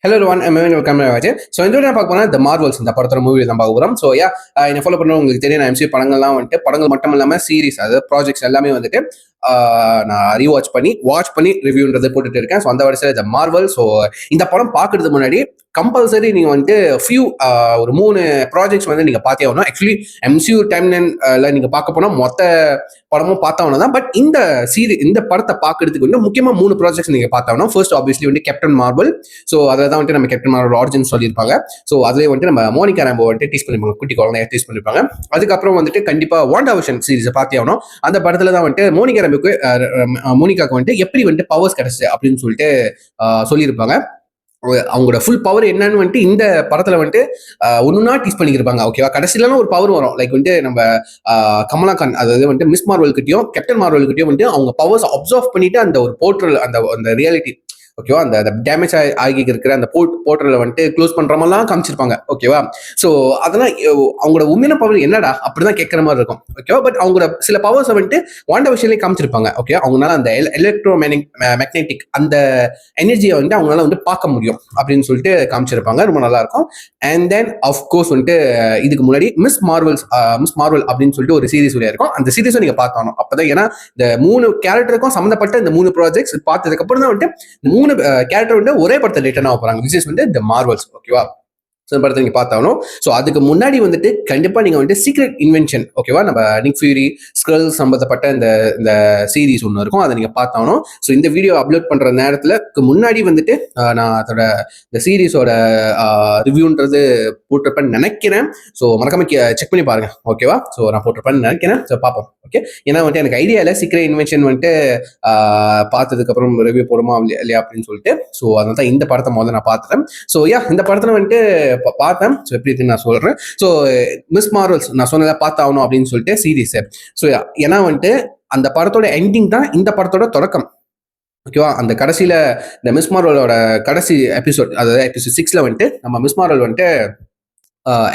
Hello one welcome ஆச்சு. So இந்த நான் பார்க்க போனால் த மார்வல்ஸ் இந்த படத்தோட மூவி தான் பார்க்க போகிறோம். ஸோ என்னை ஃபாலோ பண்ண உங்களுக்கு தெரியும், நான் எம்சி படங்கள்லாம் வந்துட்டு படங்கள் மட்டும் இல்லாமல் சீரிஸ், அதாவது ப்ராஜெக்ட்ஸ் எல்லாமே வந்துட்டு நான் வாட்ச் பண்ணி ரிவ்யூன்றது போட்டுட்டு இருக்கேன். ஸோ அந்த வரிசையில் த மார்வல். ஸோ இந்த படம் பார்க்கறதுக்கு முன்னாடி கம்பல்சரி நீங்கள் வந்துட்டு ஒரு 3 ப்ராஜெக்ட்ஸ் வந்து நீங்கள் பார்த்தே ஆகணும். ஆக்சுவலி எம்சியூ டைம் லைன்ல நீங்கள் பார்க்க போனால் மொத்த படமும் பார்த்தாகணும் தான். பட் இந்த படத்தை பார்க்கறதுக்கு வந்து முக்கியமாக 3 ப்ராஜெக்ட்ஸ் நீங்கள் பார்த்தாகணும். ஃபர்ஸ்ட் ஆப்வியஸ்லி வந்து கேப்டன் மார்வல். ஸோ அதில் தான் வந்துட்டு நம்ம கேப்டன் மார்வல் ஆரிஜின் சொல்லியிருப்பாங்க. ஸோ அதிலே வந்துட்டு நம்ம மோனிகா ராம்போ வந்துட்டு டீஸ் பண்ணிருப்பாங்க, குட்டி குழந்தைய டீஸ் பண்ணிருப்பாங்க. அதுக்கப்புறம் வந்துட்டு கண்டிப்பாக வாண்டா விஷன் சீரிஸை பார்த்தே ஆகணும். அந்த படத்தில் தான் வந்துட்டு மோனிகாவுக்கு வந்துட்டு எப்படி வந்துட்டு பவர்ஸ் கிடைச்சு அப்படின்னு சொல்லிட்டு சொல்லியிருப்பாங்க. அவங்களோட ஃபுல் பவர் என்னன்னு வந்துட்டு இந்த படத்துல வந்துட்டு ஒன்னுனா டீஸ் பண்ணிருப்பாங்க. ஓகேவா, கடைசியில ஒரு பவர் வரும். லைக் வந்துட்டு நம்ம கமலாகான், அதாவது வந்துட்டு மிஸ் மார்வல் கிட்டயும் கேப்டன் மார்வல் கிட்டயும் வந்துட்டு அவங்க பவர்ஸ் அப்சர்வ் பண்ணிட்டு அந்த ஒரு போர்ட்டல், அந்த ரியாலிட்டி, ஓகேவா, அந்த டேமேஜ் ஆகி இருக்கிற அந்த போர்ட்டலை வந்துட்டு க்ளோஸ் பண்ற மாதிரிலாம் காமிச்சிருப்பாங்க. ஓகேவா, ஸோ அதெல்லாம் அவங்களோட உண்மையான பவர் என்னடா அப்படிதான் கேட்கற மாதிரி இருக்கும். ஓகேவா, பட் அவங்களோட சில பவர்ஸை வந்துட்டு வாண்டா விஷயங்களே காமிச்சிருப்பாங்க. ஓகே, அவங்களால அந்த எலக்ட்ரோ மேக்னெட்டிக் அந்த எனர்ஜியை வந்துட்டு அவங்களால வந்து பார்க்க முடியும் அப்படின்னு சொல்லிட்டு காமிச்சிருப்பாங்க. ரொம்ப நல்லா இருக்கும். அண்ட் தென் அஃப்கோர்ஸ் வந்துட்டு இதுக்கு முன்னாடி மிஸ் மார்வல் அப்படின்னு சொல்லிட்டு ஒரு சீரிஸ் இருக்கும். அந்த சீரிஸும் நீங்க பார்த்தாலும் அப்பதான், ஏன்னா இந்த 3 கேரக்டருக்கும் சம்மந்தப்பட்ட இந்த 3 ப்ராஜெக்ட்ஸ் பார்த்ததுக்கு அப்புறம் தான் வந்துட்டு 3 கேரக்டர் வந்து ஒரே படத்தை ரிட்டர்ன் ஆக போறாங்க. விச் இஸ் வந்து த மார்வல்ஸ். ஓகேவா, படத்தை நீங்க பார்த்தாலும். ஸோ அதுக்கு முன்னாடி வந்துட்டு கண்டிப்பா நீங்க வந்துட்டு சீக்ரெட் இன்வென்ஷன், ஓகேவா, நம்ம நிக் ஃபியூரி ஸ்க்ரல் சம்பந்தப்பட்ட இந்த சீரிஸ் ஒன்று இருக்கும், அதை நீங்க பார்த்தாலும். ஸோ இந்த வீடியோ அப்லோட் பண்ற நேரத்துல முன்னாடி வந்துட்டு நான் அதோட இந்த சீரிஸோட ரிவ்யூன்றது போட்டிருப்பேன்னு நினைக்கிறேன். ஸோ மறக்காம செக் பண்ணி பாருங்க. ஓகேவா, ஸோ நான் போட்டிருப்பேன்னு நினைக்கிறேன். ஸோ பார்ப்போம். ஓகே, ஏன்னா வந்துட்டு எனக்கு ஐடியா இல்லை சீக்ரெட் இன்வென்ஷன் வந்துட்டு பார்த்ததுக்கு அப்புறம் ரிவ்யூ போடுமா இல்லையா அப்படின்னு சொல்லிட்டு. ஸோ அதனால தான் இந்த படத்தை முதல்ல நான் பார்த்துட்டேன். ஸோ இந்த படத்துல வந்துட்டு பார்த்தேன். ஸோ எப்படி இருக்குன்னு நான் சொல்றேன். ஸோ மிஸ் மார்வல்ஸ் நான் சொன்னதை பார்த்தாகணும் அப்படின்னு சொல்லிட்டு சீரீஸ். ஸோ ஏன்னா வந்துட்டு அந்த படத்தோட எண்டிங் தான் இந்த படத்தோட தொடக்கம். ஓகேவா, அந்த கடைசியில இந்த மிஸ் மார்வலோட கடைசி எபிசோட், அதாவது எபிசோட் 6ல வந்துட்டு நம்ம மிஸ் மார்வல் வந்துட்டு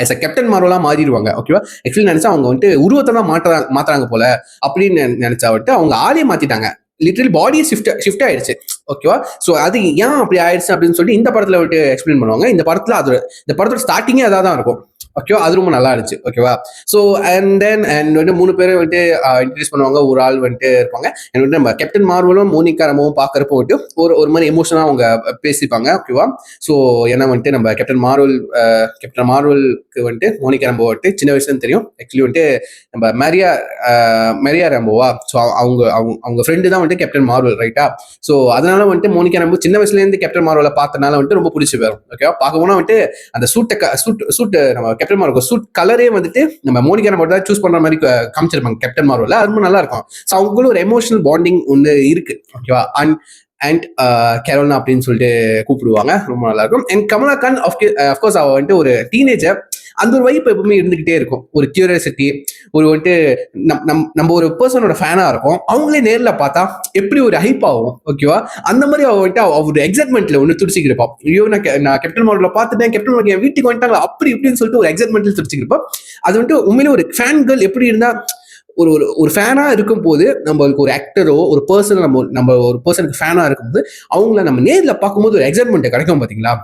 as a கேப்டன் மார்வலா மாறிடுவாங்க. ஓகேவா, ஆக்சுவலி நினைச்சா அவங்க வந்துட்டு உருவத்தை தான் மாத்துறாங்க போல அப்படின்னு நினைச்சா வந்துட்டு அவங்க ஆளையே மாத்திட்டாங்க. லிட்டரலி பாடியே ஷிஃப்ட் ஆயிடுச்சு. ஓகேவா, ஸோ அது ஏன் அப்படி ஆயிடுச்சு அப்படின்னு சொல்லிட்டு இந்த படத்துல வந்துட்டு எக்ஸ்பிளைன் பண்ணுவாங்க. இந்த படத்தோட ஸ்டார்டிங்கே அதான் தான் இருக்கும். ஓகேவா, அது ரொம்ப நல்லா இருந்துச்சு. ஓகேவா, ஸோ அண்ட் வந்து 3 பேரும் வந்துட்டு இன்ட்ரடியூஸ் பண்ணுவாங்க. ஒரு ஆள் வந்துட்டு இருப்பாங்க. வந்துட்டு நம்ம கேப்டன் மார்வலும் மோனிகா ராம்போவும் பார்க்கறப்போ வந்துட்டு ஒரு மாதிரி எமோஷனாக அவங்க பேசிப்பாங்க. ஓகேவா, ஸோ ஏன்னா வந்துட்டு நம்ம கேப்டன் மார்வலுக்கு வந்துட்டு மோனிகா ராம்போ வந்துட்டு சின்ன வயசுல தெரியும். ஆக்சுவலி வந்துட்டு நம்ம மேரியா ராம்போவா, ஸோ அவங்க ஃப்ரெண்டு தான் வந்துட்டு கேப்டன் மார்வல், ரைட்டா. ஸோ அதனால வந்துட்டு மோனிகா ராம்போ சின்ன வயசுல இருந்து கேப்டன் மார்வலை பார்த்தனால வந்துட்டு ரொம்ப பிடிச்சி போயிடும். ஓகேவா, பார்க்க போனா வந்துட்டு அந்த சூட் நம்ம கேப்டன் மார்வல் சூட் கலரே வந்துட்டு நம்ம மோனிகா ராம்போ தான் சூஸ் பண்ற மாதிரி காமிச்சிருப்பாங்க கேப்டன் மார்வல்ல. அது ரொம்ப நல்லா இருக்கும். ஸோ அவங்களும் ஒரு எமோஷனல் பாண்டிங் ஒன்று இருக்கு. ஓகேவா, அண்ட் கேரோனா அப்படின்னு சொல்லிட்டு கூப்பிடுவாங்க. ரொம்ப நல்லா இருக்கும். அண்ட் கமலாகான் அஃப்கோர்ஸ் அவ வந்துட்டு ஒரு டீனேஜர். அந்த ஒரு வைப்பு எப்பவுமே இருந்துகிட்டே இருக்கும். ஒரு கியூரியாசிட்டி, ஒரு வந்துட்டு நம்ம ஒரு பர்சனோட ஃபேனா இருக்கும். அவங்களே நேர்ல பார்த்தா எப்படி ஒரு ஹைப் ஆகும். ஓகேவா, அந்த மாதிரி அவ வந்துட்டு ஒரு எக்ஸைட்மெண்ட்ல ஒன்று துடிச்சிக்கிருப்பான். ஐயோ, நான் கேப்டன் மார்வல்ல பார்த்துட்டேன், கேப்டன் மார்வல் என் வீட்டுக்கு வந்துட்டாங்க அப்படி இப்படின்னு சொல்லிட்டு ஒரு எக்ஸைட்மெண்ட்ல துடிச்சிக்கிருப்பான். அது வந்துட்டு உண்மையிலே ஒரு ஃபேன் கேர்ள் எப்படி இருந்தா, ஒரு ஃபேனா இருக்கும் போது நம்மளுக்கு ஒரு ஆக்டரோ ஒரு பர்சன், நம்ம ஒரு பர்சனுக்கு ஃபேனா இருக்கும்போது அவங்கள நம்ம நேர்ல பார்க்கும்போது ஒரு எக்ஸைட்மெண்ட் கிடைக்கும் பாத்தீங்களா.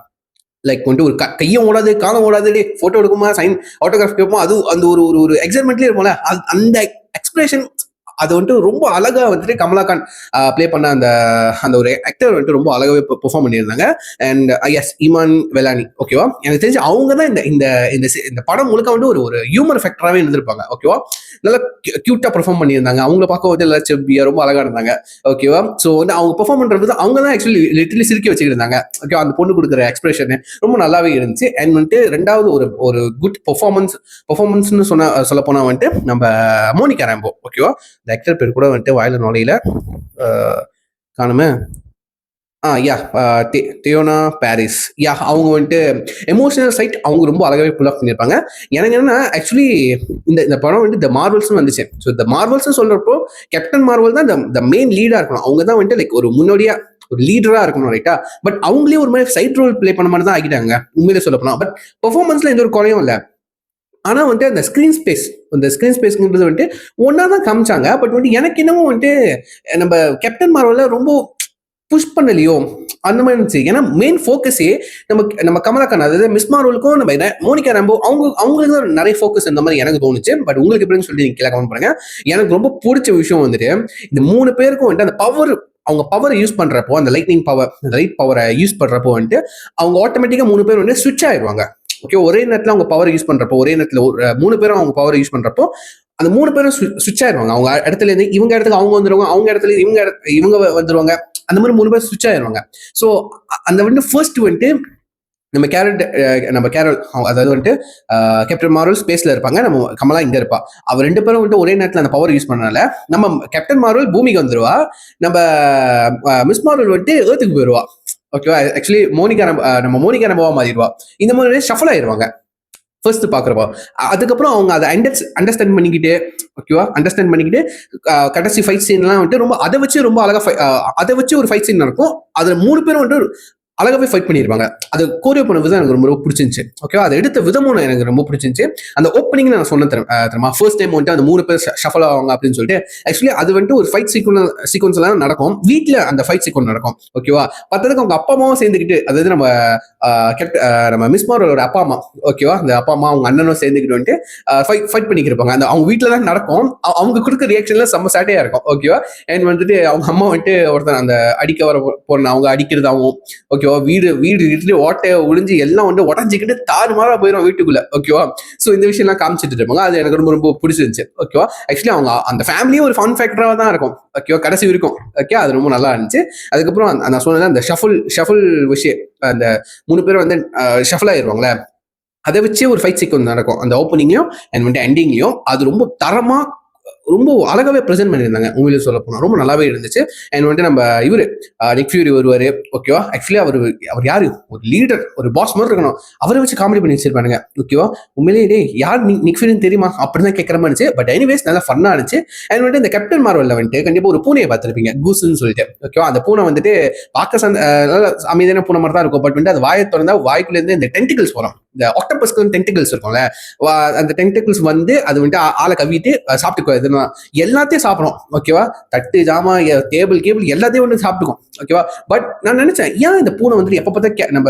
லைக் வந்துட்டு ஒரு கையும் ஓடாது காலம் ஓடாது, போட்டோ எடுக்குமா, சைன் ஆட்டோகிராஃப் கேட்போம், அது அந்த ஒரு எக்ஸைட்மெண்ட்லேயே இருப்போம்ல, அந்த எக்ஸ்பிரஷன் அது வந்துட்டு ரொம்ப அழகா வந்துட்டு கமலாகான் பிளே பண்ண அந்த ஒரு ஆக்டர் வந்துட்டு ரொம்ப அழகாவே பெர்ஃபார்ம் பண்ணியிருந்தாங்க. அண்ட் எஸ், ஈமான் வெலானி. ஓகேவா, எனக்கு தெரிஞ்சு அவங்க தான் இந்த படம் முழுக்க வந்து ஒரு ஹியூமர் ஃபேக்டராகவே இருந்திருப்பாங்க. ஓகேவா, நல்லா கியூட்டா பெர்ஃபார்ம் பண்ணியிருந்தாங்க. அவங்கள பார்க்க வந்து எல்லாம் செவ்வியா ரொம்ப அழகா இருந்தாங்க. ஓகேவா, ஸோ வந்து அவங்க பெர்ஃபார்ம் பண்றது அவங்க தான் ஆக்சுவலி லிட்டரலி சிரிக்க வச்சுக்கிருந்தாங்க. ஓகேவா, அந்த பொண்ணு கொடுக்குற எக்ஸ்பிரஷன் ரொம்ப நல்லாவே இருந்துச்சு. அண்ட் வந்துட்டு ரெண்டாவது ஒரு குட் பெர்ஃபார்மன்ஸ்னு சொல்ல போனா வந்துட்டு நம்ம மோனிகா ராம்போ. ஓகேவா, ஆக்டர் பேர் கூட வந்துட்டு வாயில நுழையில காணுமே. தியோனா பாரிஸ். அவங்க வந்துட்டு எமோஷனல் சைட் அவங்க ரொம்ப அழகாவே புல் ஆஃப் பண்ணியிருப்பாங்க. எனக்கு என்னன்னா ஆக்சுவலி இந்த படம் வந்து த மார்வல்ஸ் வந்துச்சு. ஸோ த மார்வல்ஸ் சொல்றப்போ கேப்டன் மார்வல் தான் த மெயின் லீடா இருக்கணும். அவங்க தான் வந்துட்டு லைக் ஒரு முன்னோடியா ஒரு லீடரா இருக்கணும், ரைட்டா. பட் அவங்களே ஒரு மாதிரி சைட் ரோல் பிளே பண்ண மாதிரி தான் ஆகிட்டாங்க உண்மையிலே சொல்ல போனா. பட் பெர்ஃபார்மன்ஸ்ல எந்த ஒரு குறையும் இல்லை. ஆனா வந்துட்டு அந்த ஸ்கிரீன் ஸ்பேஸ்ங்கிறது வந்துட்டு ஒன்னா தான் காமிச்சாங்க. பட் வந்துட்டு எனக்கு என்னமோ வந்துட்டு நம்ம கேப்டன் மார்வல்ல ரொம்ப புஷ் பண்ணலையோ, அந்த மாதிரி இருந்துச்சு. ஏன்னா மெயின் ஃபோக்கஸே நம்ம கமலா கான், அதாவது மிஸ் மார்வலுக்கும் நம்ம மோனிகா ராம்போ அவங்களுக்கு தான் நிறைய ஃபோக்கஸ் இந்த மாதிரி எனக்கு தோணுச்சு. பட் உங்களுக்கு எப்படின்னு சொல்லி நீங்க கீழே கமெண்ட் பண்ணுங்க. எனக்கு ரொம்ப பிடிச்ச விஷயம் வந்துட்டு இந்த 3 பேருக்கும் வந்துட்டு அந்த பவர், அவங்க பவரை யூஸ் பண்றப்போ, அந்த லைட்னிங் பவர், அந்த லைட் பவரை யூஸ் பண்றப்போ வந்துட்டு அவங்க ஆட்டோமேட்டிக்கா 3 பேர் வந்து ஸ்விட்ச் ஆயிடுவாங்க. ஓகே, ஒரே நேரத்தில் அவங்க பவர் யூஸ் பண்றப்போ, ஒரே நேரத்தில் 3 பேரும் அவங்க பவர் யூஸ் பண்றப்போ அந்த 3 பேரும் ஸ்விட்ச் ஆயிடுவாங்க. அவங்க இடத்துல இருந்து இவங்க இடத்துக்கு அவங்க வந்துருவாங்க, அவங்க இடத்துல இவங்க வந்துருவாங்க. அந்த மாதிரி 3 பேர் ஸ்விட்ச் ஆயிடுவாங்க. ஸோ அந்த வந்து ஃபர்ஸ்ட் வந்துட்டு நம்ம கேரல், அதாவது வந்துட்டு கேப்டன் மார்வல் ஸ்பேஸ்ல இருப்பாங்க, நம்ம கமலா இங்க இருப்பா. அவர் 2 பேரும் வந்துட்டு ஒரே நேரத்தில் அந்த பவர் யூஸ் பண்ணனால நம்ம கேப்டன் மார்வல் பூமிக்கு வந்துருவா, நம்ம மிஸ் மார்வல் வந்துட்டு ஏர்த்துக்கு போயிடுவா. ஓகேவா, ஆக்சுவலி நம்ம மோனிகா ராம்போவா மாறிடுவா. இந்த மாதிரி ஷஃபல் ஆயிடுவாங்க ஃபர்ஸ்ட் பாக்குறப்போ. அதுக்கப்புறம் அவங்க அதை அண்டர்ஸ்டாண்ட் பண்ணிக்கிட்டு, ஓகேவா, அண்டர்ஸ்டாண்ட் பண்ணிக்கிட்டு கடைசி ஃபைட் சீன்லாம் வந்துட்டு ரொம்ப அதை வச்சு ரொம்ப அழகா அதை வச்சு ஒரு ஃபைட் சீன் நடக்கும். அதுல 3 பேரும் வந்துட்டு அழகாவே ஃபைட் பண்ணியிருப்பாங்க. அது கோரியோ பண்ண விதம் எனக்கு ரொம்ப ரொம்ப ஓகேவா, அதை எடுத்த விதமும் எனக்கு ரொம்ப பிடிச்சிருந்துச்சு. அந்த ஓப்பனிங் நான் சொன்னேன் தெரியுமா, ஃபர்ஸ்ட் டைம் வந்துட்டு அந்த 3 பேர் ஷஃபல் ஆவாங்க அப்படின்னு சொல்லிட்டு. ஆக்சுவலி அது வந்துட்டு ஒரு ஃபைட் சீக்வன்ஸ் எல்லாம் நடக்கும் வீட்டில், அந்த ஃபைட் சீக்வன்ஸ் நடக்கும். ஓகேவா, பத்ததுக்கு அவங்க அப்பா அம்மாவும் சேர்ந்துக்கிட்டு, அதாவது நம்ம மிஸ் மார்வலோட அப்பா அம்மா, ஓகேவா, அந்த அப்பா அம்மா அவங்க அண்ணனும் சேர்ந்துக்கிட்டு வந்துட்டு ஃபைட் பண்ணிக்கிட்டு இருப்பாங்க. அந்த அவங்க வீட்டில் தான் நடக்கும். அவங்க கொடுக்க ரியாக்ஷன்ல செம்ம சேட்டையா இருக்கும். ஓகேவா, அண்ட் வந்துட்டு அவங்க அம்மா வந்துட்டு ஒருத்தர் அந்த அடிக்க வர போன அவங்க அடிக்கிறதாவும், ஓகேவா, வீடு இட்டு ஓட்டைய ஒளிஞ்சு எல்லாம் வந்து உடஞ்சிக்கிட்டு தாறுமாறா போயிடும் வீட்டுக்குள்ள. ஓகேவா, சோ இந்த விஷயம் எல்லாம் காமிச்சிட்டு இருப்பாங்க. அது எனக்கு ரொம்ப ரொம்ப பிடிச்சிருந்துச்சு. ஓகேவா, ஆக்சுவலி அவங்க அந்த ஃபேமிலியே ஒரு ஃபன் ஃபேக்டரா தான் இருக்கும். ஓகேவா, கடைசி வரைக்கும். ஓகே, அது ரொம்ப நல்லா இருந்துச்சு. அதுக்கப்புறம் நான் சொன்னது அந்த ஷஃபுல் விஷயம், அந்த 3 பேரும் வந்து ஷஃபல் ஆயிடுவாங்களே, அதை வச்சு ஒரு ஃபைட் சீக்வன்ஸ் நடக்கும் அந்த ஓப்பனிங்லயும் அண்ட் வந்து எண்டிங்லயும். அது ரொம்ப தரமா, ரொம்ப அழகாவே ப்ரெசென்ட் பண்ணியிருந்தாங்க. உண்மையிலே சொல்ல போனா ரொம்ப நல்லாவே இருந்துச்சு. அண்ட் வந்துட்டு நம்ம இவரு நிக் ஃபியூரி வருவாரு. ஓகேவா, ஆக்சுவலி அவர் யாரு, ஒரு லீடர், ஒரு பாஸ் மாதிரி இருக்கணும். அவரை வச்சு காமெடி பண்ணி வச்சிருப்பானுங்க. ஓகேவா, உண்மையிலேயே யார் நிக் ஃபியூரின்னு தெரியுமா அப்படிதான் கேட்கற மாதிரி இருந்துச்சு. பட் எனிவேஸ் நல்லா ஃபன்னா இருந்துச்சு. அண்ட் வந்துட்டு இந்த கேப்டன் மார்வல்ல வந்துட்டு கண்டிப்பா ஒரு பூனையை பார்த்திருப்பீங்க, கூஸ்ன்னு சொல்லிட்டு. ஓகேவா, அந்த பூனை வந்துட்டு பார்க்க அமைதியான பூனை மாதிரி தான் இருக்கும். பட் வந்து அது வாயை திறந்தா வாய்க்குள்ள இருந்து இந்த டென்டிகல்ஸ் வரும். இந்த ஆக்டோபஸ்க்கு டென்டிகல்ஸ் இருக்கும்ல, அந்த டென்டிகல்ஸ் வந்து அது வந்துட்டு ஆளை கவிட்டு சாப்பிட்டு எல்லாத்தையும் சாப்பிடும். ஓகேவா, தட்டு ஜாமா டேபிள் கேபிள் எல்லாத்தையும் வந்து சாப்பிட்டுக்கும். ஓகேவா, பட் நான் நினைச்சேன், ஏன் இந்த பூனை வந்துட்டு எப்ப பார்த்தா நம்ம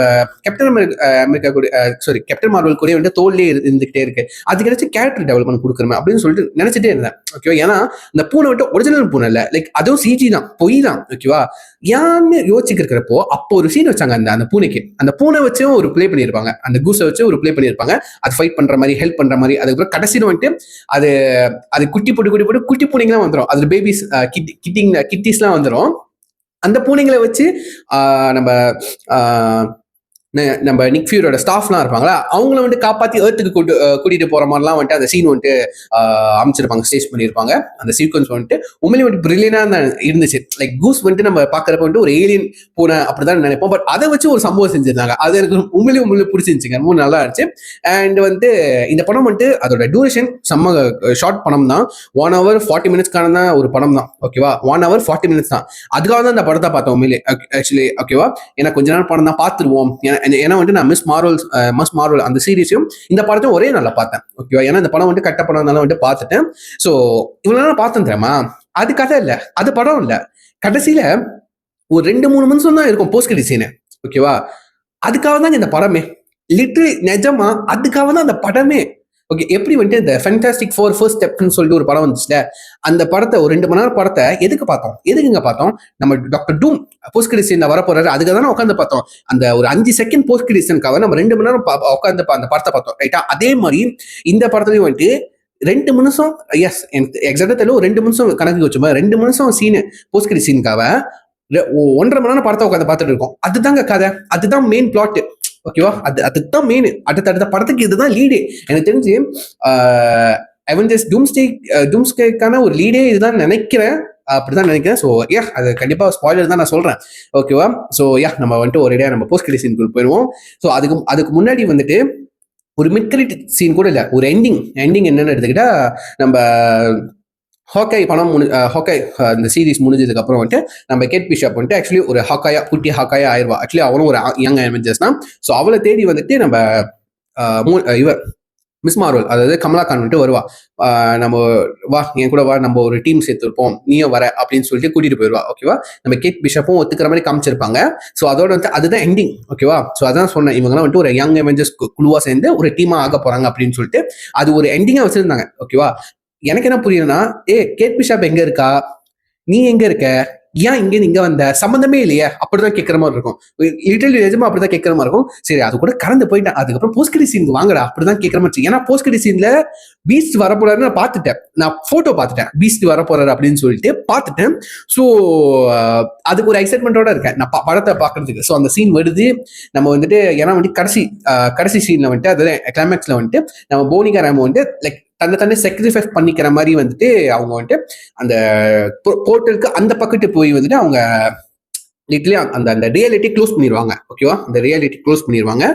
கேப்டன் மார்வல் கூட வந்து தோல்லே இருந்துகிட்டே இருக்கு, அதுக்கு ஏதாச்சும் கேரக்டர் டெவலப்மெண்ட் கொடுக்குறேன் அப்படின்னு சொல்லிட்டு நினைச்சிட்டே இருந்தேன். ஓகேவா, ஏன்னா இந்த பூனை வந்துட்டு ஒரிஜினல் பூனை இல்ல, லைக் அதுவும் சிஜி தான், பொய் தான். ஓகேவா, ஏன்னு யோசிக்கிறப்போ அப்போ ஒரு சீன் வச்சாங்க அந்த பூனைக்கு. அந்த பூனை வச்சும் ஒரு பிளே பண்ணியிருப்பாங்க, அந்த கூஸை வச்சு ஒரு பிளே பண்ணியிருப்பாங்க. அது ஃபைட் பண்ற மாதிரி, ஹெல்ப் பண்ற மாதிரி. அதுக்கப்புறம் கடைசியில் வந்துட்டு அது குட்டி போட்டு குட்டி பூனைங்கலாம் வந்துடும். அதுல பேபிஸ் கிட்டிஸ்லாம் வந்துடும். அந்த பூனைங்களை வச்சு நம்ம நிக் ஃபியூரியோட ஸ்டாஃப்லாம் இருப்பாங்களா, அவங்கள வந்துட்டு காப்பாற்றி ஏர்த்துக்கு கூட்டிட்டு போற மாதிரிலாம் வந்துட்டு அந்த சீன் வந்துட்டு அமைச்சிருப்பாங்க, ஸ்டேஜ் பண்ணியிருப்பாங்க. அந்த சீக்வன்ஸ் வந்துட்டு உண்மையிலே வந்துட்டு பிரில்லியனா தான் இருந்துச்சு. லைக் கூஸ் வந்துட்டு நம்ம பார்க்குறப்ப வந்துட்டு ஒரு ஏலியன் பூனை அப்படிதான் நினைப்போம். பட் அதை வச்சு ஒரு சம்பவம் செஞ்சிருந்தாங்க. அது எனக்கு உண்மையிலே பிடிச்சிருந்துச்சுங்க, ரொம்ப நல்லா இருந்துச்சு. அண்ட் வந்து இந்த படம் வந்துட்டு அதோட டியூரேஷன் செம்ம ஷார்ட் படம் தான். 1 hour 40 minutes தான் ஒரு படம் தான். ஓகேவா, 1 hour 40 minutes தான். அதுக்காக தான் இந்த படத்தை பார்த்தோம் உண்மையிலே ஆக்சுவலி. ஓகேவா, ஏன்னா கொஞ்ச நாள் படம் தான் பார்த்துருவோம். ஏன்னா வந்து நான் மிஸ் மார்வல் அந்த சீரீஸையும் இந்த படத்தையும் ஒரே நல்லா பார்த்தேன். ஓகேவா, ஏன்னா இந்த படம் வந்து கட்ட படம் வந்து பார்த்துட்டேன். ஸோ இவ்வளவு நாள் பார்த்தேன் தெரியுமா, அது கதை இல்லை, அது படம் இல்லை. கடைசியில ஒரு 2-3 நிமிஷம் தான் இருக்கும் போஸ்ட் கிரெடிட் சீனு. ஓகேவா, அதுக்காக தான் இந்த படமே, லிட்டரலி நிஜமா அதுக்காக தான் அந்த படமே. ஓகே, எப்படி வந்துட்டு இந்த ஃபேண்டாஸ்டிக் ஃபோர் ஃபர்ஸ்ட் ஸ்டெப்னு சொல்லிட்டு ஒரு படம் வந்துச்சுல, அந்த படத்தை ஒரு 2 மணி நேரம் படத்தை எதுக்குங்க பார்த்தோம்? நம்ம டாக்டர் டூம் போஸ்ட் கிரெடிட் சீன்ல வர போறாரு, அதுக்கு தானே உட்காந்து பார்த்தோம். அந்த ஒரு 5 செகண்ட் போஸ்ட் கிரெடிட் சீனுக்காக நம்ம 2 மணி நேரம் உட்காந்து அந்த படத்தை பார்த்தோம், ரைட்டா? அதே மாதிரி இந்த படத்துலயும் வந்துட்டு 2 நிமிஷம், எஸ் எக்ஸாக்டா தெரியல, ஒரு 2 நிமிஷம் கணக்கு வச்சோமா, 2 நிமிஷம் சீனு போஸ்ட் கிரெடிட் சீனுக்காக 1.5 மணி நேரம் படத்தை உட்காந்து பார்த்துட்டு இருக்கோம். அதுதாங்க கதை, அதுதான் மெயின் பிளாட். ஓகேவா, அதுதான் மெயின். அடுத்த படத்துக்கு இதுதான் லீடு. எனக்கு தெரிஞ்சு அவெஞ்சர்ஸ் டூம்ஸ்டேக்கான ஒரு லீடே இதுதான் நினைக்கிறேன், அப்படிதான் நினைக்கிறேன். ஸோ யா, அது கண்டிப்பா ஸ்பாயிலர் தான் நான் சொல்றேன். ஓகேவா, ஸோ யா, நம்ம வந்துட்டு ஒரு இடையா நம்ம போஸ்ட் கிரெடிட் சீனுக்குள்ள போயிடுவோம். ஸோ அதுக்கு முன்னாடி வந்துட்டு ஒரு மிட் கிரெடிட் சீன் கூட இல்லை, ஒரு எண்டிங் என்னன்னு எடுத்துக்கிட்டா, நம்ம ஹாக்காய் படம் ஹாக்காய் இந்த சீரீஸ் முடிஞ்சதுக்கு அப்புறம் வந்துட்டு நம்ம கேட் பிஷப் வந்துட்டு ஆக்சுவலி ஒரு குட்டி ஹாக்காயா ஆயிடுவா. ஆக்சுவலி அவனும் ஒரு யங் அவெஞ்சர்ஸ் தான். ஸோ அவளை தேடி வந்துட்டு நம்ம இவர் மிஸ் மார்வல் அதாவது கமலா கான் வந்துட்டு வருவா. நம்ம வா என் கூட வா, நம்ம ஒரு டீம் சேர்த்து இருப்போம், நீயும் வர அப்படின்னு சொல்லிட்டு கூட்டிட்டு போயிடுவா. ஓகேவா, நம்ம கேட் பிஷப்பும் ஒத்துக்கிற மாதிரி காமிச்சிருப்பாங்க. ஸோ அதோட வந்து அதுதான் எண்டிங். ஓகேவா, ஸோ அதான் சொன்னேன், இவங்கலாம் வந்துட்டு ஒரு யங் அவெஞ்சர்ஸ் குழுவா சேர்ந்து ஒரு டீமா ஆக போறாங்க அப்படின்னு சொல்லிட்டு அது ஒரு எண்டிங்கா வச்சிருந்தாங்க. ஓகேவா, எனக்கு என்ன புரியுதுன்னா, கேட் பிஷப் எங்க இருக்கா, நீ எங்க இருக்க, ஏன் இங்க இங்க வந்த, சம்பந்தமே இல்லையே, அப்படிதான் கேட்கற மாதிரி இருக்கும். லிட்டில் நிஜமா அப்படிதான் கேட்கற மாதிரி இருக்கும். சரி, அது கூட கறந்து போயிட்டேன். அதுக்கப்புறம் போஸ்ட் கிரெடிட் சீனுக்கு வாங்கடா அப்படிதான் கேட்கற மாதிரி. ஏன்னா போஸ்ட் கிரெடிட் சீன்ல பீஸ்ட் வரப்போறாருன்னு நான் பார்த்துட்டேன், நான் போட்டோ பார்த்துட்டேன், பீஸ்ட் வரப்போறாரு அப்படின்னு சொல்லிட்டு பார்த்துட்டேன். ஸோ அதுக்கு ஒரு எக்ஸைட்மெண்டோட இருக்கேன் நான் படத்தை பார்க்கறதுக்கு. ஸோ அந்த சீன் வருது, நம்ம வந்துட்டு ஏன்னா வந்துட்டு கடைசி சீன்ல வந்துட்டு அதாவது கிளைமேக்ஸ்ல வந்துட்டு நம்ம போனிகா ராமோ வந்து லைக் தன்னை சாக்ரிஃபைஸ் பண்ணிக்கிற மாதிரி வந்துட்டு அவங்க வந்துட்டு அந்த போர்ட்டலுக்கு அந்த பக்கத்து போய் வந்துட்டு அவங்க லிட்டலி அந்த அந்த ரியாலிட்டி க்ளோஸ் பண்ணிடுவாங்க. ஓகேவா, அந்த ரியாலிட்டி க்ளோஸ் பண்ணிடுவாங்க.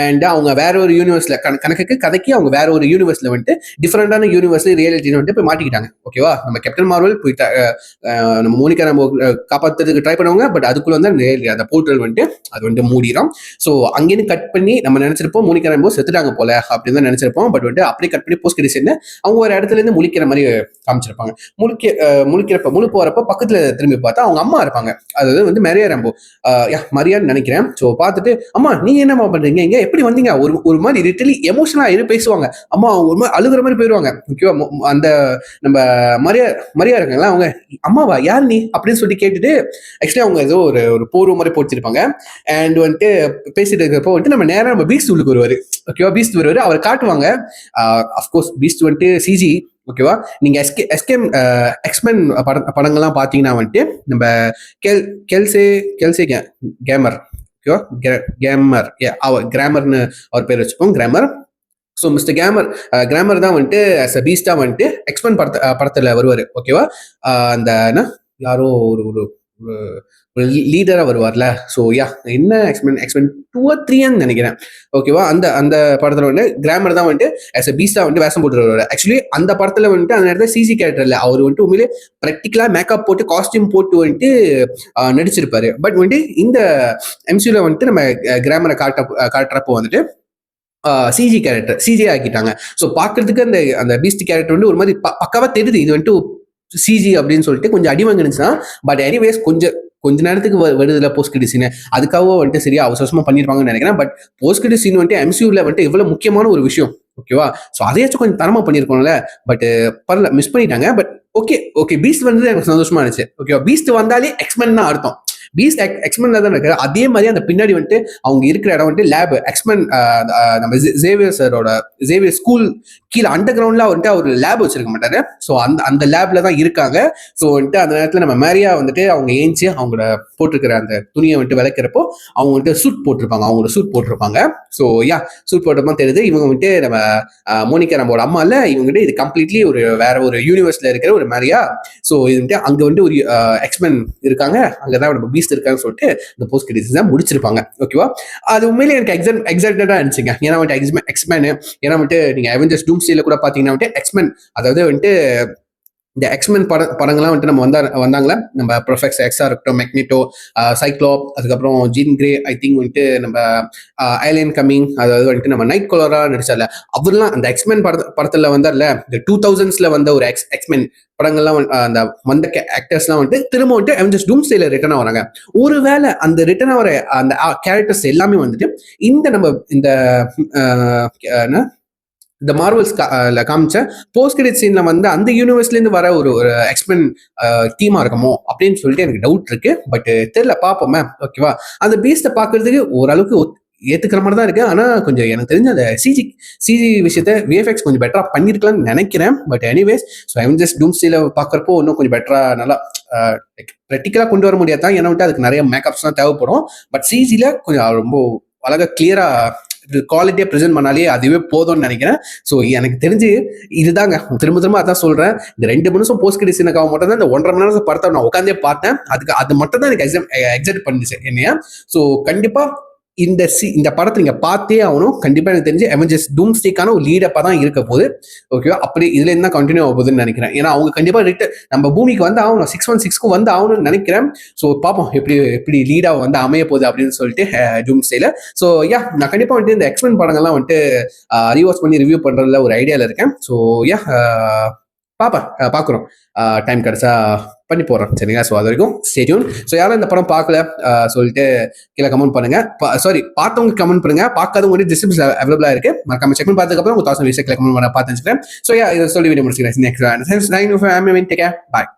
அண்ட் அவங்க வேற ஒரு யூனிவர்ஸ்ல கணக்குக்கு கதைக்கு அவங்க வேற ஒரு யூனிவர்ஸ்ல வந்துட்டு டிஃப்ரெண்டான யூனிவர்ஸ்ல ரியாலிட்டி வந்துட்டு போய் மாட்டிக்கிட்டாங்க. ஓகேவா, நம்ம கேப்டன் மார்வல் போயிட்டு நம்ம மோனிகா நம்ம காப்பாற்றுறதுக்கு ட்ரை பண்ணுவாங்க. பட் அதுக்குள்ள வந்து அந்த போர்ட்டல் வந்துட்டு அது வந்துட்டு மூடிடும். ஸோ அங்கேருந்து கட் பண்ணி நம்ம நினைச்சிருப்போம் மோனிகா ராம்போ செத்துட்டாங்க போல அப்படின்னு தான் நினைச்சிருப்போம். பட் வந்துட்டு அப்படியே கட் பண்ணி போஸ்ட் கிரெடிட்ஸ் அவங்க ஒரு இடத்துல இருந்து முழிக்கிற மாதிரி காமிச்சிருப்பாங்க. முழிப்பு வரப்ப பக்கத்துல திரும்பி பார்த்தா அவங்க அம்மா இருப்பாங்க. அதாவது வந்து மரியா ராம்போ மரியான்னு நினைக்கிறேன். ஸோ பார்த்துட்டு அம்மா நீங்க என்னம்மா பண்றீங்க, இங்க எப்படி வந்தீங்க, ஒரு மாதிரி லிட்டரலி எமோஷனலா பேசுவாங்க. அம்மா ஒரு மாதிரி அழுகுற மாதிரி போயிடுவாங்க. ஓகேவா, அந்த நம்ம மரியா இருக்காங்களா அவங்க அம்மாவா யார் நீ அப்படின்னு சொல்லி கேட்டுட்டு ஆக்சுவலி அவங்க ஏதோ ஒரு போர்வ மாதிரி போட்டிருப்பாங்க. அண்ட் வந்துட்டு பேசிட்டு இருக்கிறப்போ வந்துட்டு நம்ம நேரம் நம்ம பீஸ்ட் உள்ளுக்கு வருவாரு. ஓகேவா, பீஸ்ட் வருவாரு, அவர் காட்டுவாங்க. அஃப்கோர்ஸ் பீஸ்ட் வந்துட்டு சிஜி. ஓகேவா, நீங்க எக்ஸ்மென் படங்கள்லாம் பாத்தீங்கன்னா வந்துட்டு நம்ம கெல்சே கேமர். ஓகேவா, கேமர் அவர் கிராமர்னு அவர் பேர் வச்சுப்போம், கிராமர். ஸோ மிஸ்டர் கிராமர் தான் வந்துட்டு பீஸ்டா வந்துட்டு எக்ஸ்மென் படத்துல வருவாரு. ஓகேவா, அந்த யாரோ ஒரு ஒரு லீடரா வருவார்ல. ஸோ என்ன எக்ஸ்மென் 2 or 3 நினைக்கிறேன். ஓகேவா, அந்த படத்துல வந்து கிராமர் தான் வந்துட்டு பீஸ்டா வந்துட்டு வேஷம் போட்டு வருவாரு. ஆக்சுவலி அந்த படத்துல வந்துட்டு அந்த நேரத்தில் சிஜி கேரக்டர் இல்லை, அவர் வந்துட்டு உண்மையிலே ப்ராக்டிக்கலா மேக்கப் போட்டு காஸ்டியூம் போட்டு வந்துட்டு நடிச்சிருப்பாரு. பட் வந்துட்டு இந்த எம்சியூல வந்துட்டு நம்ம கிராமரை காட்டுறப்போ வந்துட்டு சிஜி கேரக்டர் சிஜி ஆக்கிட்டாங்க. ஸோ பார்க்கறதுக்கு அந்த பீஸ்ட் கேரக்டர் வந்து ஒரு மாதிரி பக்காவா தெரியுது, இது வந்துட்டு சிஜி அப்படின்னு சொல்லிட்டு கொஞ்சம் அடி வாங்கினுச்சுன்னா. பட் எனிவேஸ் கொஞ்ச நேரத்துக்கு வருதுல போஸ்ட் கிரெடிட் சீன், அதுக்காக வந்துட்டு சரியா அவசரமா பண்ணிருப்பாங்கன்னு நினைக்கிறேன். பட் போஸ்ட் கிரெடிட் சீன் வந்துட்டு எம்சியூல வந்துட்டு எவ்வளவு முக்கியமான ஒரு விஷயம். ஓகேவா, ஸோ அதையாச்சும் கொஞ்சம் தரமா பண்ணிருக்கோம்ல. பட் பரவாயில்ல, மிஸ் பண்ணிட்டாங்க. பட் ஓகே பீஸ்ட் வந்தது எனக்கு சந்தோஷமா இருந்துச்சு. ஓகேவா, பீஸ்ட் வந்தாலே எக்ஸ்மென் தான் அர்த்தம். பீஸ்ட் எக்ஸ்மென்ல தான் இருக்காரு. அதே மாதிரி அந்த பின்னாடி வந்துட்டு அவங்க இருக்கிற இடம் வந்துட்டு லேப் எக்ஸ்மென் நம்ம ஜேவியர் ஸ்கூல் கீழே அண்டர் கிரவுண்ட்ல வந்துட்டு அவர் லேப் வச்சிருக்க மாட்டாரு. ஸோ அந்த லேப்ல தான் இருக்காங்க. ஸோ வந்துட்டு அந்த நேரத்தில் நம்ம மேரியா வந்துட்டு அவங்க ஏஞ்சி அவங்களோட போட்டிருக்கிற அந்த துணியை வந்துட்டு விளக்கிறப்போ அவங்க வந்துட்டு சூட் போட்டிருப்பாங்க. ஸோ சூட் போட்டப்போ தெரியுது இவங்க வந்துட்டு நம்ம மோனிகா ராம்போட அம்மா இல்ல, இவங்க இது கம்ப்ளீட்லி வேற ஒரு யூனிவர்ஸ்ல இருக்கிற ஒரு மேரியா. ஸோ இது வந்துட்டு அங்க வந்துட்டு ஒரு எக்ஸ்மென் இருக்காங்க, அங்கதான் நம்ம பீஸ்ட் இருக்காங்கன்னு சொல்லிட்டு இந்த போஸ்ட் கிரெடிட்ஸ் தான் முடிச்சிருப்பாங்க. ஓகேவா, அது உண்மையிலே எனக்கு எக்ஸைட்டடா இருந்துச்சுங்க. ஏன்னா வந்துட்டு எக்ஸ்மென், ஏன்னா வந்துட்டு நீங்க அவெஞ்சர்ஸ் டூம்ஸ்டேல கூட பாத்தீங்கன்னா வந்துட்டு எக்ஸ்மென், அதாவது வந்துட்டு இந்த எக்ஸ்மென் படங்கள்லாம் வந்துட்டு நம்ம வந்தாங்களே, நம்ம ப்ரொஃபெக்ஸ் எக்ஸா இருக்கட்டும், மெக்னிட்டோ, சைக்ளோப், அதுக்கப்புறம் ஜீன் கிரே, ஐ திங்க் வந்துட்டு நம்ம ஏலியன் கமிங், அதாவது வந்துட்டு நம்ம நைட் கலரா நடிச்சால அவர்லாம் அந்த எக்ஸ்மென் படத்துல வந்தார்ல, இந்த 2000s வந்த ஒரு எக்ஸ்மென் படங்கள்லாம் அந்த வந்த ஆக்டர்ஸ்லாம் வந்துட்டு திரும்ப வந்துட்டு அவெஞ்சர்ஸ் டூம்ஸ்டேல ரிட்டர்ன் ஆகிறாங்க. ஒருவேளை அந்த ரிட்டர்ன் ஆகிற அந்த கேரக்டர்ஸ் எல்லாமே வந்துட்டு இந்த மார்வல்ஸ் காமிச்ச போஸ்ட் கிரெடிட் சீன்ல வந்து அந்த யூனிவர்ஸ்ல இருந்து வர ஒரு எக்ஸ்மென் டீமா இருக்குமோ அப்படின்னு சொல்லிட்டு எனக்கு டவுட் இருக்கு. பட் தெரியல, பாப்போமே. ஓகேவா, அந்த பீஸ்ட பாக்குறதுக்கு ஓரளவுக்கு ஏத்துக்கிற மாதிரி தான் இருக்கு. ஆனா கொஞ்சம் எனக்கு தெரிஞ்ச அந்த சிஜி விஷயத்த விஎஃப்எக்ஸ் கொஞ்சம் பெட்டரா பண்ணிருக்கலாம்னு நினைக்கிறேன். பட் எனிவேஸ், ஸோ அவெஞ்சர்ஸ் டூம்ஸ்டேல பாக்குறப்போ இன்னும் கொஞ்சம் பெட்டரா நல்லா ப்ராக்டிக்கலா கொண்டு வர முடியாது தான், ஏன்னா வந்துட்டு அதுக்கு நிறைய மேக்கப்ஸ் தான் தேவைப்படும். பட் சிஜில கொஞ்சம் ரொம்ப அழகா கிளியரா குவாலிட்டியா ப்ரெசென்ட் பண்ணாலே அதுவே போதும்னு நினைக்கிறேன். ஸோ எனக்கு தெரிஞ்சு இதுதாங்க, திரும்ப அதான் சொல்றேன், இந்த 2 நிமிஷம் போஸ்ட் கிரெடிட் சீனுக்காக மட்டும் தான் இந்த 1.5 மணி நேரம் படத்தை நான் உட்காந்தே பார்த்தேன். அது மட்டும் தான் எனக்கு எக்ஸைட் பண்ணிச்சு என்னையா. ஸோ கண்டிப்பா இந்த படத்தை நீங்க பார்த்தே ஆகணும். கண்டிப்பா எனக்கு தெரிஞ்சு அவெஞ்சர்ஸ் டூம்ஸ்டேக்கான ஒரு லீட் அப்பா தான் இருக்க போகுது. ஓகேவா? அப்படி இதுல இருந்து தான் கண்டினியூ ஆக போகுதுன்னு நினைக்கிறேன். ஏன்னா அவங்க கண்டிப்பா நம்ம பூமிக்கு வந்து ஆகணும், 616க்கும் வந்து ஆகணும்னு நினைக்கிறேன். ஸோ பார்ப்போம் எப்படி லீடா வந்து அமைய போகுது அப்படின்னு சொல்லிட்டு டூம்ஸ்டேல. ஸோ நான் கண்டிப்பா வந்துட்டு இந்த எக்ஸ்மென் படங்கள்லாம் வந்துட்டு ரீவாச் பண்ணி ரிவ்யூ பண்றதுல ஒரு ஐடியால இருக்கேன். ஸோ பாப்பேன், பார்க்குறோம். டைம் கிடைச்சா பண்ணி போடுறேன். சரிங்களா? ஸோ அது வரைக்கும் ஸ்டே டியூன். ஸோ யாரும் இந்த படம் பார்க்கல சொல்லிட்டு கீழே கமெண்ட் பண்ணுங்க. சாரி, பார்த்தவங்க கமெண்ட் பண்ணுங்க. பார்க்காதவங்க டிஸ்கிரிப்ஷன் அவைலபிளா இருக்கு. மறக்காம செக் பண்ணி பார்த்ததுக்கப்புறம் உங்க 1000 விஷயம் கமெண்ட் பண்ண பார்த்து வச்சுக்கிறேன். ஸோ இதை சொல்லி வீடியோ முடிச்சுக்கிறேன். நெக்ஸ்ட் பாய்.